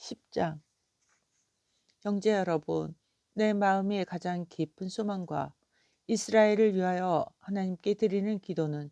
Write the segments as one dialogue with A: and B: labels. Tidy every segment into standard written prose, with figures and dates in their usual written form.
A: 10장. 형제 여러분, 내 마음의 가장 깊은 소망과 이스라엘을 위하여 하나님께 드리는 기도는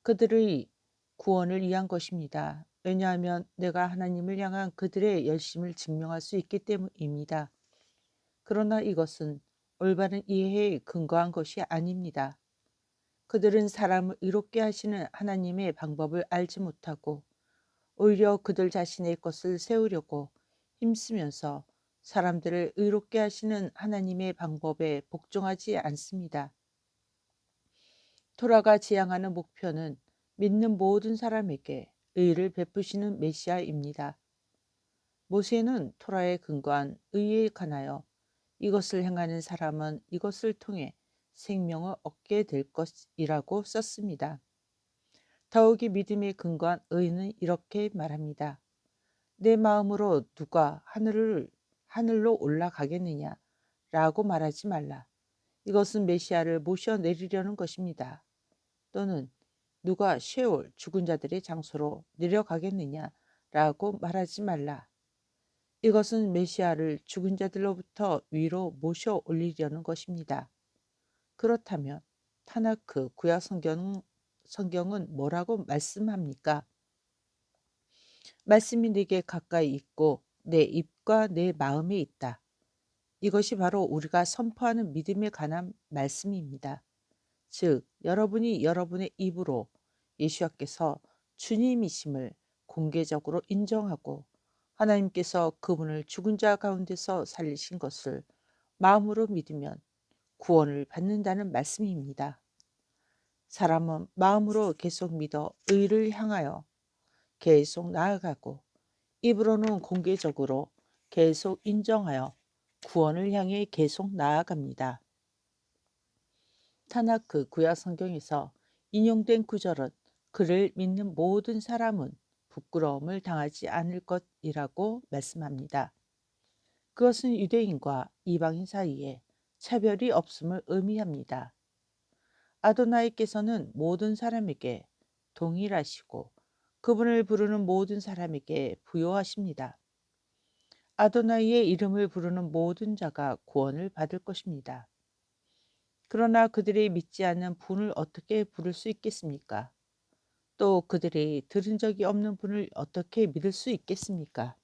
A: 그들의 구원을 위한 것입니다. 왜냐하면 내가 하나님을 향한 그들의 열심을 증명할 수 있기 때문입니다. 그러나 이것은 올바른 이해에 근거한 것이 아닙니다. 그들은 사람을 의롭게 하시는 하나님의 방법을 알지 못하고 오히려 그들 자신의 것을 세우려고 힘쓰면서 사람들을 의롭게 하시는 하나님의 방법에 복종하지 않습니다. 토라가 지향하는 목표는 믿는 모든 사람에게 의를 베푸시는 메시아입니다. 모세는 토라에 근거한 의에 관하여 이것을 행하는 사람은 이것을 통해 생명을 얻게 될 것이라고 썼습니다. 더욱이 믿음에 근거한 의는 이렇게 말합니다. 내 마음으로 누가 하늘로 올라가겠느냐 라고 말하지 말라. 이것은 메시아를 모셔 내리려는 것입니다. 또는 누가 셰올 죽은 자들의 장소로 내려가겠느냐 라고 말하지 말라. 이것은 메시아를 죽은 자들로부터 위로 모셔 올리려는 것입니다. 그렇다면 타나크 구약 성경은 뭐라고 말씀합니까? 말씀이 내게 가까이 있고 내 입과 내 마음에 있다. 이것이 바로 우리가 선포하는 믿음에 관한 말씀입니다. 즉, 여러분이 여러분의 입으로 예수께서 주님이심을 공개적으로 인정하고 하나님께서 그분을 죽은 자 가운데서 살리신 것을 마음으로 믿으면 구원을 받는다는 말씀입니다. 사람은 마음으로 계속 믿어 의를 향하여 계속 나아가고 입으로는 공개적으로 계속 인정하여 구원을 향해 계속 나아갑니다. 타나크 구약 성경에서 인용된 구절은 그를 믿는 모든 사람은 부끄러움을 당하지 않을 것이라고 말씀합니다. 그것은 유대인과 이방인 사이에 차별이 없음을 의미합니다. 아도나이께서는 모든 사람에게 동일하시고 그분을 부르는 모든 사람에게 부요하십니다. 아도나이의 이름을 부르는 모든 자가 구원을 받을 것입니다. 그러나 그들이 믿지 않는 분을 어떻게 부를 수 있겠습니까? 또 그들이 들은 적이 없는 분을 어떻게 믿을 수 있겠습니까?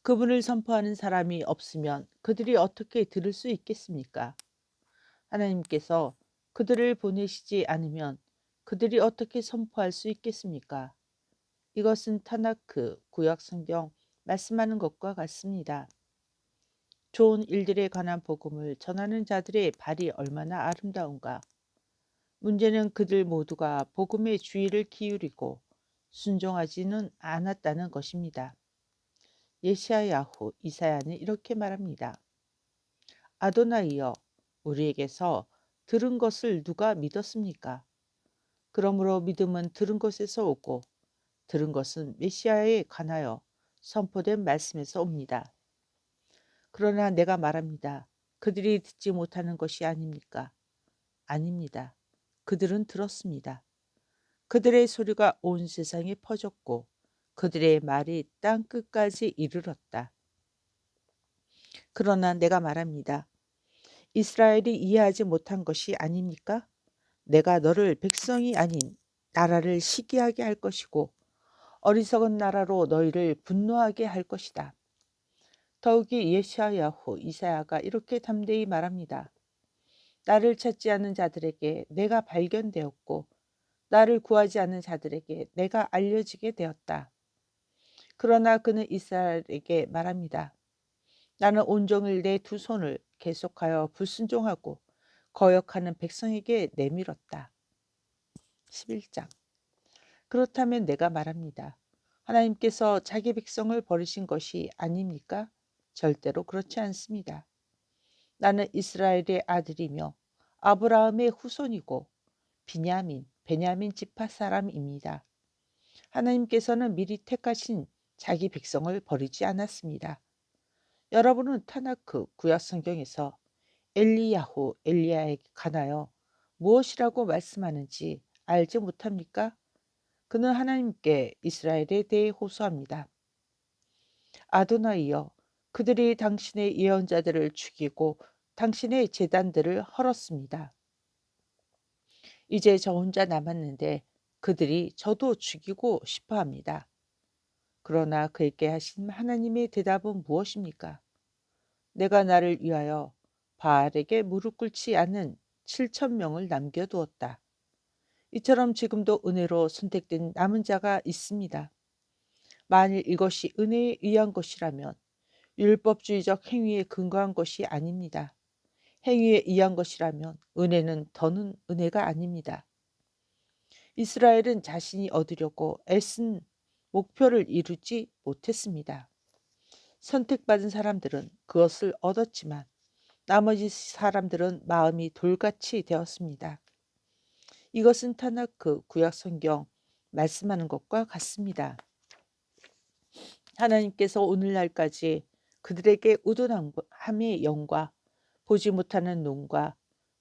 A: 그분을 선포하는 사람이 없으면 그들이 어떻게 들을 수 있겠습니까? 하나님께서 그들을 보내시지 않으면 그들이 어떻게 선포할 수 있겠습니까? 이것은 타나크 구약 성경 말씀하는 것과 같습니다. 좋은 일들에 관한 복음을 전하는 자들의 발이 얼마나 아름다운가. 문제는 그들 모두가 복음의 주의를 기울이고 순종하지는 않았다는 것입니다. 예시야야후 이사야는 이렇게 말합니다. 아도나이여, 우리에게서 들은 것을 누가 믿었습니까? 그러므로 믿음은 들은 것에서 오고 들은 것은 메시아에 관하여 선포된 말씀에서 옵니다. 그러나 내가 말합니다. 그들이 듣지 못하는 것이 아닙니까? 아닙니다. 그들은 들었습니다. 그들의 소리가 온 세상에 퍼졌고 그들의 말이 땅 끝까지 이르렀다. 그러나 내가 말합니다. 이스라엘이 이해하지 못한 것이 아닙니까? 내가 너를 백성이 아닌 나라를 시기하게 할 것이고 어리석은 나라로 너희를 분노하게 할 것이다. 더욱이 예시야야후 이사야가 이렇게 담대히 말합니다. 나를 찾지 않는 자들에게 내가 발견되었고 나를 구하지 않는 자들에게 내가 알려지게 되었다. 그러나 그는 이스라엘에게 말합니다. 나는 온종일 내 두 손을 계속하여 불순종하고 거역하는 백성에게 내밀었다. 11장. 그렇다면 내가 말합니다. 하나님께서 자기 백성을 버리신 것이 아닙니까? 절대로 그렇지 않습니다. 나는 이스라엘의 아들이며 아브라함의 후손이고 베냐민 지파 사람입니다. 하나님께서는 미리 택하신 자기 백성을 버리지 않았습니다. 여러분은 타나크 구약 성경에서 엘리야에게 관하여 무엇이라고 말씀하는지 알지 못합니까? 그는 하나님께 이스라엘에 대해 호소합니다. 아도나이여, 그들이 당신의 예언자들을 죽이고 당신의 제단들을 헐었습니다. 이제 저 혼자 남았는데 그들이 저도 죽이고 싶어 합니다. 그러나 그에게 하신 하나님의 대답은 무엇입니까? 내가 나를 위하여 바알에게 무릎 꿇지 않는 7천 명을 남겨두었다. 이처럼 지금도 은혜로 선택된 남은 자가 있습니다. 만일 이것이 은혜에 의한 것이라면 율법주의적 행위에 근거한 것이 아닙니다. 행위에 의한 것이라면 은혜는 더는 은혜가 아닙니다. 이스라엘은 자신이 얻으려고 애쓴 목표를 이루지 못했습니다. 선택받은 사람들은 그것을 얻었지만 나머지 사람들은 마음이 돌같이 되었습니다. 이것은 타나크 구약 성경 말씀하는 것과 같습니다. 하나님께서 오늘날까지 그들에게 우둔함의 영과 보지 못하는 눈과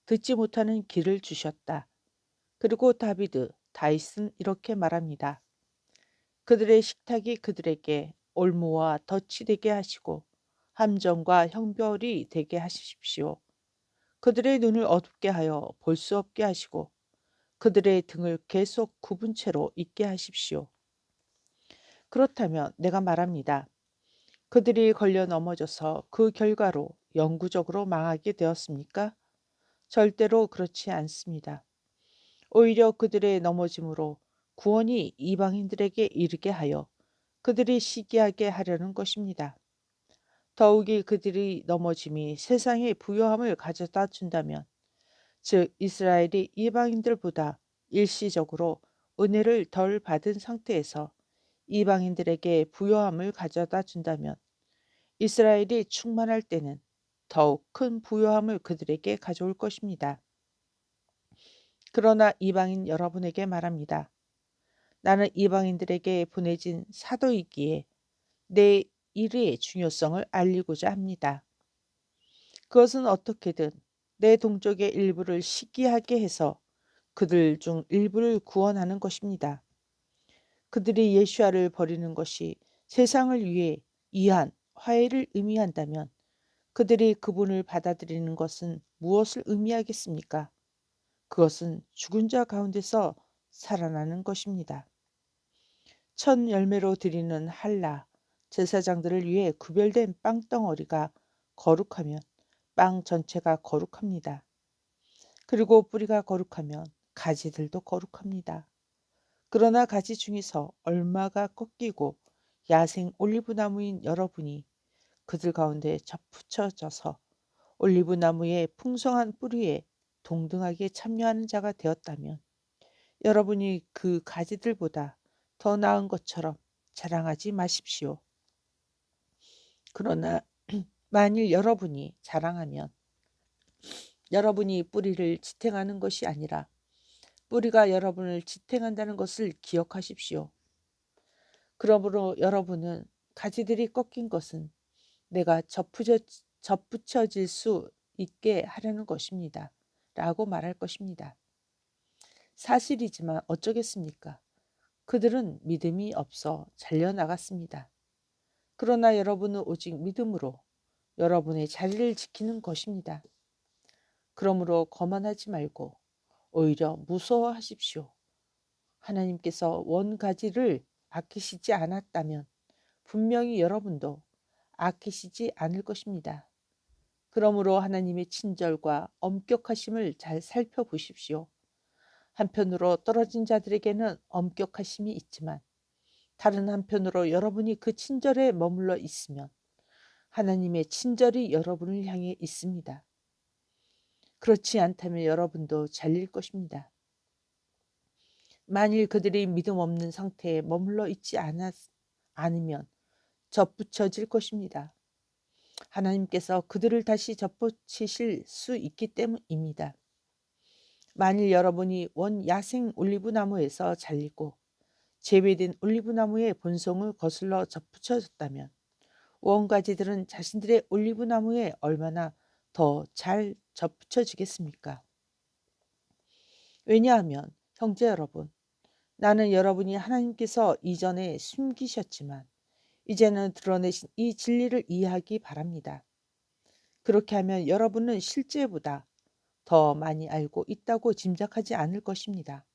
A: 듣지 못하는 귀를 주셨다. 그리고 다윗은 이렇게 말합니다. 그들의 식탁이 그들에게 올무와 덫이 되게 하시고 함정과 형벌이 되게 하십시오. 그들의 눈을 어둡게 하여 볼 수 없게 하시고 그들의 등을 계속 굽은 채로 있게 하십시오. 그렇다면 내가 말합니다. 그들이 걸려 넘어져서 그 결과로 영구적으로 망하게 되었습니까? 절대로 그렇지 않습니다. 오히려 그들의 넘어짐으로 구원이 이방인들에게 이르게 하여 그들이 시기하게 하려는 것입니다. 더욱이 그들이 넘어짐이 세상의 부요함을 가져다 준다면, 즉 이스라엘이 이방인들보다 일시적으로 은혜를 덜 받은 상태에서 이방인들에게 부요함을 가져다 준다면 이스라엘이 충만할 때는 더욱 큰 부요함을 그들에게 가져올 것입니다. 그러나 이방인 여러분에게 말합니다. 나는 이방인들에게 보내진 사도이기에 내 일의 중요성을 알리고자 합니다. 그것은 어떻게든 내 동족의 일부를 시기하게 해서 그들 중 일부를 구원하는 것입니다. 그들이 예수아를 버리는 것이 세상을 위해 이한 화해를 의미한다면 그들이 그분을 받아들이는 것은 무엇을 의미하겠습니까? 그것은 죽은 자 가운데서 살아나는 것입니다. 첫 열매로 드리는 할라, 제사장들을 위해 구별된 빵덩어리가 거룩하면 빵 전체가 거룩합니다. 그리고 뿌리가 거룩하면 가지들도 거룩합니다. 그러나 가지 중에서 얼마가 꺾이고 야생 올리브나무인 여러분이 그들 가운데 접붙여져서 올리브나무의 풍성한 뿌리에 동등하게 참여하는 자가 되었다면 여러분이 그 가지들보다 더 나은 것처럼 자랑하지 마십시오. 그러나 만일 여러분이 자랑하면 여러분이 뿌리를 지탱하는 것이 아니라 뿌리가 여러분을 지탱한다는 것을 기억하십시오. 그러므로 여러분은 가지들이 꺾인 것은 내가 접붙여질 수 있게 하려는 것입니다. 라고 말할 것입니다. 사실이지만 어쩌겠습니까? 그들은 믿음이 없어 잘려나갔습니다. 그러나 여러분은 오직 믿음으로 여러분의 자리를 지키는 것입니다. 그러므로 거만하지 말고 오히려 무서워하십시오. 하나님께서 원가지를 아끼시지 않았다면 분명히 여러분도 아끼시지 않을 것입니다. 그러므로 하나님의 친절과 엄격하심을 잘 살펴보십시오. 한편으로 떨어진 자들에게는 엄격하심이 있지만 다른 한편으로 여러분이 그 친절에 머물러 있으면 하나님의 친절이 여러분을 향해 있습니다. 그렇지 않다면 여러분도 잘릴 것입니다. 만일 그들이 믿음 없는 상태에 머물러 있지 않으면 접붙여질 것입니다. 하나님께서 그들을 다시 접붙이실 수 있기 때문입니다. 만일 여러분이 원 야생 올리브나무에서 잘리고 재배된 올리브나무의 본성을 거슬러 접붙여졌다면 원가지들은 자신들의 올리브나무에 얼마나 더 잘 접붙여지겠습니까? 왜냐하면 형제 여러분, 나는 여러분이 하나님께서 이전에 숨기셨지만 이제는 드러내신 이 진리를 이해하기 바랍니다. 그렇게 하면 여러분은 실제보다 더 많이 알고 있다고 짐작하지 않을 것입니다.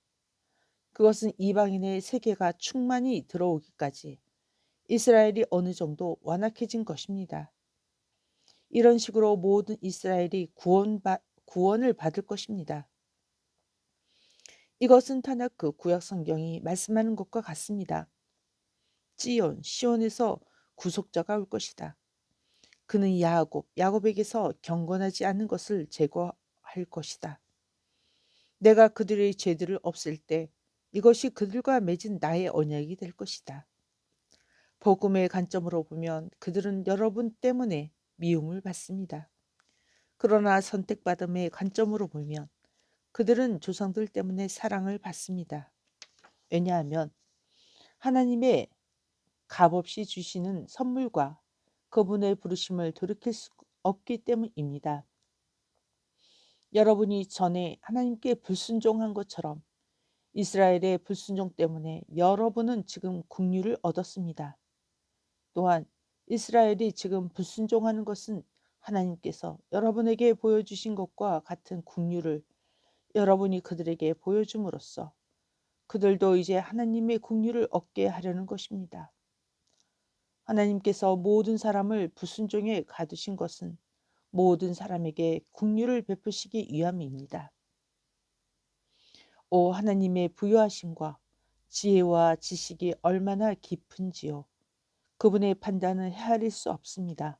A: 그것은 이방인의 세계가 충만히 들어오기까지 이스라엘이 어느 정도 완악해진 것입니다. 이런 식으로 모든 이스라엘이 구원을 받을 것입니다. 이것은 타나크 구약 성경이 말씀하는 것과 같습니다. 시온에서 구속자가 올 것이다. 그는 야곱에게서 경건하지 않은 것을 제거할 것이다. 내가 그들의 죄들을 없앨 때 이것이 그들과 맺은 나의 언약이 될 것이다. 복음의 관점으로 보면 그들은 여러분 때문에 미움을 받습니다. 그러나 선택받음의 관점으로 보면 그들은 조상들 때문에 사랑을 받습니다. 왜냐하면 하나님의 값없이 주시는 선물과 그분의 부르심을 돌이킬 수 없기 때문입니다. 여러분이 전에 하나님께 불순종한 것처럼 이스라엘의 불순종 때문에 여러분은 지금 국류를 얻었습니다. 또한 이스라엘이 지금 불순종하는 것은 하나님께서 여러분에게 보여주신 것과 같은 국류를 여러분이 그들에게 보여줌으로써 그들도 이제 하나님의 국류를 얻게 하려는 것입니다. 하나님께서 모든 사람을 불순종에 가두신 것은 모든 사람에게 국류를 베푸시기 위함입니다. 오 하나님의 부요하심과 지혜와 지식이 얼마나 깊은지요. 그분의 판단은 헤아릴 수 없습니다.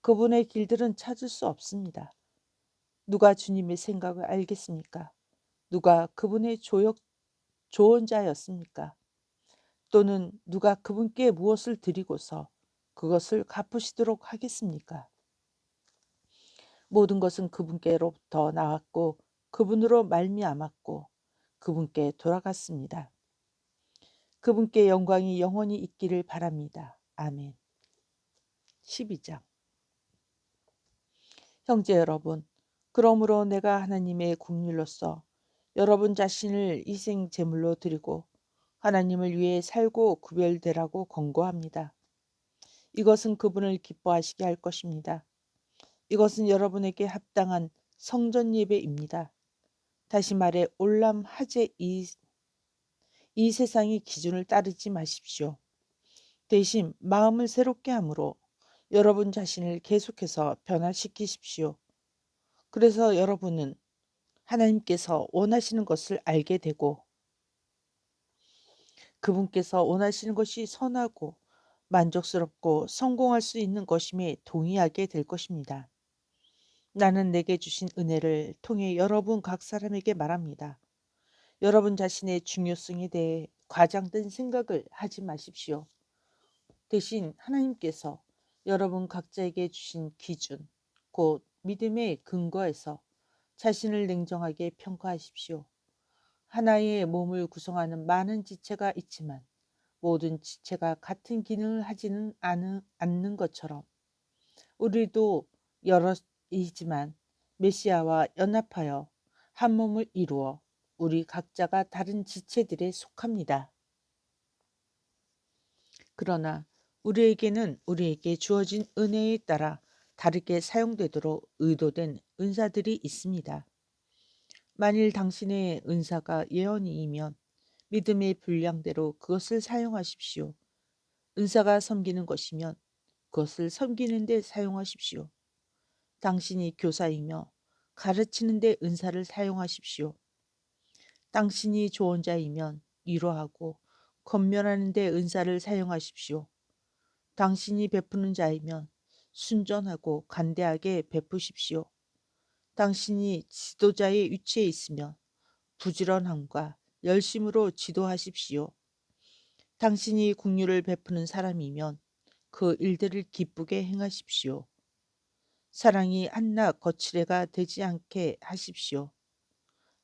A: 그분의 길들은 찾을 수 없습니다. 누가 주님의 생각을 알겠습니까? 누가 그분의 조언자였습니까? 또는 누가 그분께 무엇을 드리고서 그것을 갚으시도록 하겠습니까? 모든 것은 그분께로부터 나왔고 그분으로 말미암았고 그분께 돌아갔습니다. 그분께 영광이 영원히 있기를 바랍니다. 아멘. 12장. 형제 여러분, 그러므로 내가 하나님의 국률로서 여러분 자신을 희생 제물로 드리고 하나님을 위해 살고 구별되라고 권고합니다. 이것은 그분을 기뻐하시게 할 것입니다. 이것은 여러분에게 합당한 성전 예배입니다. 다시 말해 올람 하제 이 세상의 기준을 따르지 마십시오. 대신 마음을 새롭게 함으로 여러분 자신을 계속해서 변화시키십시오. 그래서 여러분은 하나님께서 원하시는 것을 알게 되고 그분께서 원하시는 것이 선하고 만족스럽고 성공할 수 있는 것임에 동의하게 될 것입니다. 나는 내게 주신 은혜를 통해 여러분 각 사람에게 말합니다. 여러분 자신의 중요성에 대해 과장된 생각을 하지 마십시오. 대신 하나님께서 여러분 각자에게 주신 기준, 곧 믿음의 근거에서 자신을 냉정하게 평가하십시오. 하나의 몸을 구성하는 많은 지체가 있지만 모든 지체가 같은 기능을 하지는 않는 것처럼 우리도 여럿이지만 메시아와 연합하여 한 몸을 이루어 우리 각자가 다른 지체들에 속합니다. 그러나 우리에게는 우리에게 주어진 은혜에 따라 다르게 사용되도록 의도된 은사들이 있습니다. 만일 당신의 은사가 예언이면 믿음의 분량대로 그것을 사용하십시오. 은사가 섬기는 것이면 그것을 섬기는 데 사용하십시오. 당신이 교사이며 가르치는 데 은사를 사용하십시오. 당신이 조언자이면 위로하고 권면하는 데 은사를 사용하십시오. 당신이 베푸는 자이면 순전하고 간대하게 베푸십시오. 당신이 지도자의 위치에 있으면 부지런함과 열심으로 지도하십시오. 당신이 긍휼을 베푸는 사람이면 그 일들을 기쁘게 행하십시오. 사랑이 한낱 거칠애가 되지 않게 하십시오.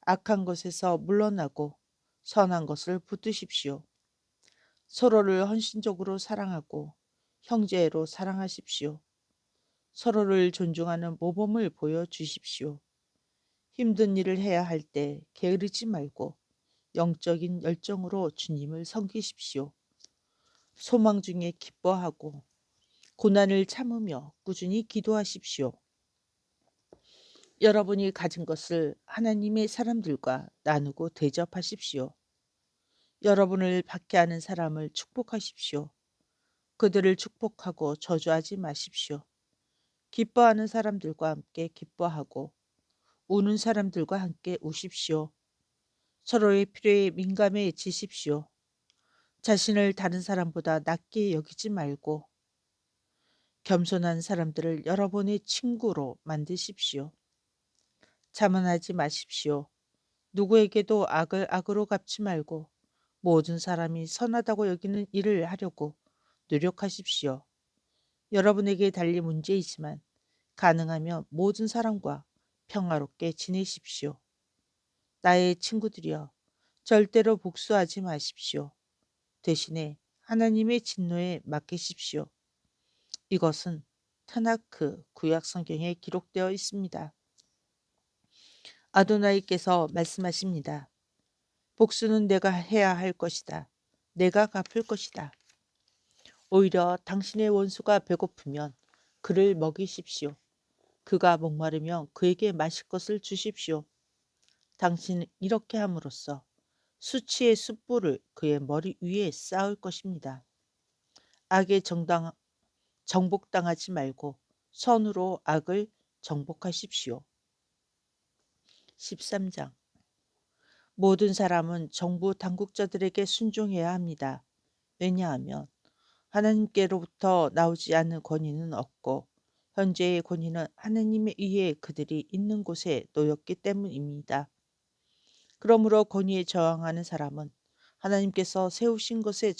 A: 악한 것에서 물러나고 선한 것을 붙드십시오. 서로를 헌신적으로 사랑하고 형제로 사랑하십시오. 서로를 존중하는 모범을 보여주십시오. 힘든 일을 해야 할 때 게으르지 말고 영적인 열정으로 주님을 섬기십시오. 소망 중에 기뻐하고 고난을 참으며 꾸준히 기도하십시오. 여러분이 가진 것을 하나님의 사람들과 나누고 대접하십시오. 여러분을 박해하는 사람을 축복하십시오. 그들을 축복하고 저주하지 마십시오. 기뻐하는 사람들과 함께 기뻐하고 우는 사람들과 함께 우십시오. 서로의 필요에 민감해지십시오. 자신을 다른 사람보다 낮게 여기지 말고 겸손한 사람들을 여러분의 친구로 만드십시오. 자만하지 마십시오. 누구에게도 악을 악으로 갚지 말고 모든 사람이 선하다고 여기는 일을 하려고 노력하십시오. 여러분에게 달린 문제이지만 가능하면 모든 사람과 평화롭게 지내십시오. 나의 친구들이여, 절대로 복수하지 마십시오. 대신에 하나님의 진노에 맡기십시오. 이것은 타나크 구약 성경에 기록되어 있습니다. 아도나이께서 말씀하십니다. 복수는 내가 해야 할 것이다. 내가 갚을 것이다. 오히려 당신의 원수가 배고프면 그를 먹이십시오. 그가 목마르면 그에게 마실 것을 주십시오. 당신은 이렇게 함으로써 수치의 숯불을 그의 머리 위에 쌓을 것입니다. 악에 정복당하지 말고 선으로 악을 정복하십시오. 13장. 모든 사람은 정부 당국자들에게 순종해야 합니다. 왜냐하면 하나님께로부터 나오지 않는 권위는 없고 현재의 권위는 하나님에 의해 그들이 있는 곳에 놓였기 때문입니다. 그러므로 권위에 저항하는 사람은 하나님께서 세우신 것에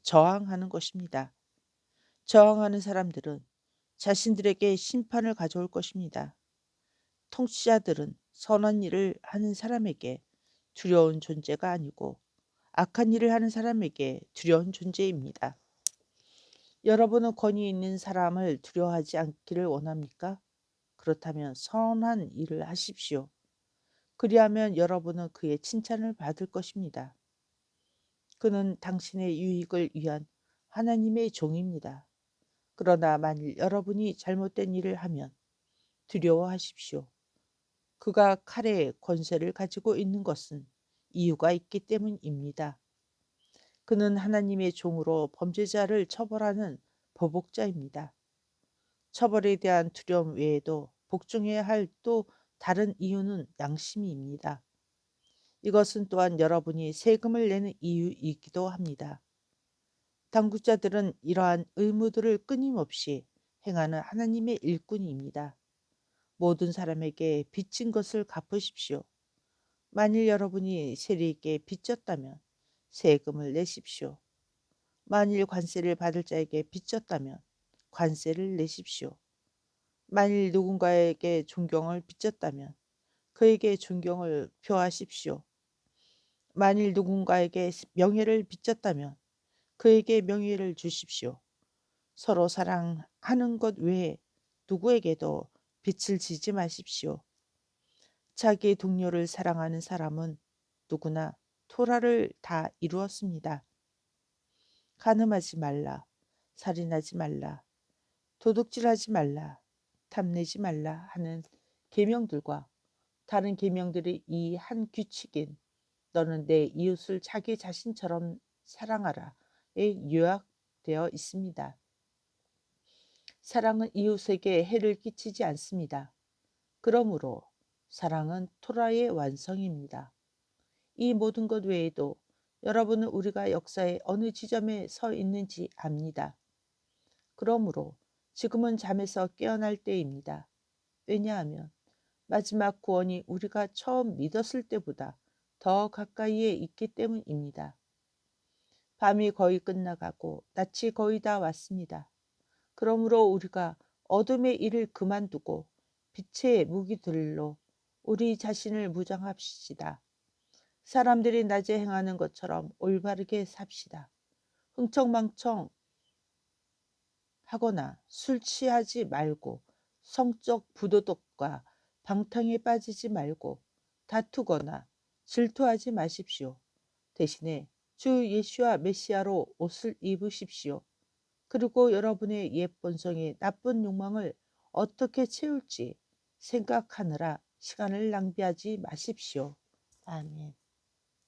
A: 저항하는 것입니다. 저항하는 사람들은 자신들에게 심판을 가져올 것입니다. 통치자들은 선한 일을 하는 사람에게 두려운 존재가 아니고 악한 일을 하는 사람에게 두려운 존재입니다. 여러분은 권위 있는 사람을 두려워하지 않기를 원합니까? 그렇다면 선한 일을 하십시오. 그리하면 여러분은 그의 칭찬을 받을 것입니다. 그는 당신의 유익을 위한 하나님의 종입니다. 그러나 만일 여러분이 잘못된 일을 하면 두려워하십시오. 그가 칼의 권세를 가지고 있는 것은 이유가 있기 때문입니다. 그는 하나님의 종으로 범죄자를 처벌하는 보복자입니다. 처벌에 대한 두려움 외에도 복종해야 할 또 다른 이유는 양심입니다. 이것은 또한 여러분이 세금을 내는 이유이기도 합니다. 당국자들은 이러한 의무들을 끊임없이 행하는 하나님의 일꾼입니다. 모든 사람에게 빚진 것을 갚으십시오. 만일 여러분이 세리에게 빚졌다면 세금을 내십시오. 만일 관세를 받을 자에게 빚졌다면 관세를 내십시오. 만일 누군가에게 존경을 빚졌다면 그에게 존경을 표하십시오. 만일 누군가에게 명예를 빚졌다면 그에게 명예를 주십시오. 서로 사랑하는 것 외에 누구에게도 빚을 지지 마십시오. 자기 동료를 사랑하는 사람은 누구나 토라를 다 이루었습니다. 간음하지 말라, 살인하지 말라, 도둑질하지 말라, 탐내지 말라 하는 계명들과 다른 계명들의 이 한 규칙인 너는 내 이웃을 자기 자신처럼 사랑하라에 요약되어 있습니다. 사랑은 이웃에게 해를 끼치지 않습니다. 그러므로 사랑은 토라의 완성입니다. 이 모든 것 외에도 여러분은 우리가 역사의 어느 지점에 서 있는지 압니다. 그러므로 지금은 잠에서 깨어날 때입니다. 왜냐하면 마지막 구원이 우리가 처음 믿었을 때보다 더 가까이에 있기 때문입니다. 밤이 거의 끝나가고 낯이 거의 다 왔습니다. 그러므로 우리가 어둠의 일을 그만두고 빛의 무기들로 우리 자신을 무장합시다. 사람들이 낮에 행하는 것처럼 올바르게 삽시다. 흥청망청 하거나 술 취하지 말고 성적 부도덕과 방탕에 빠지지 말고 다투거나 질투하지 마십시오. 대신에 주 예수와 메시아로 옷을 입으십시오. 그리고 여러분의 옛 본성의 나쁜 욕망을 어떻게 채울지 생각하느라 시간을 낭비하지 마십시오. 아멘.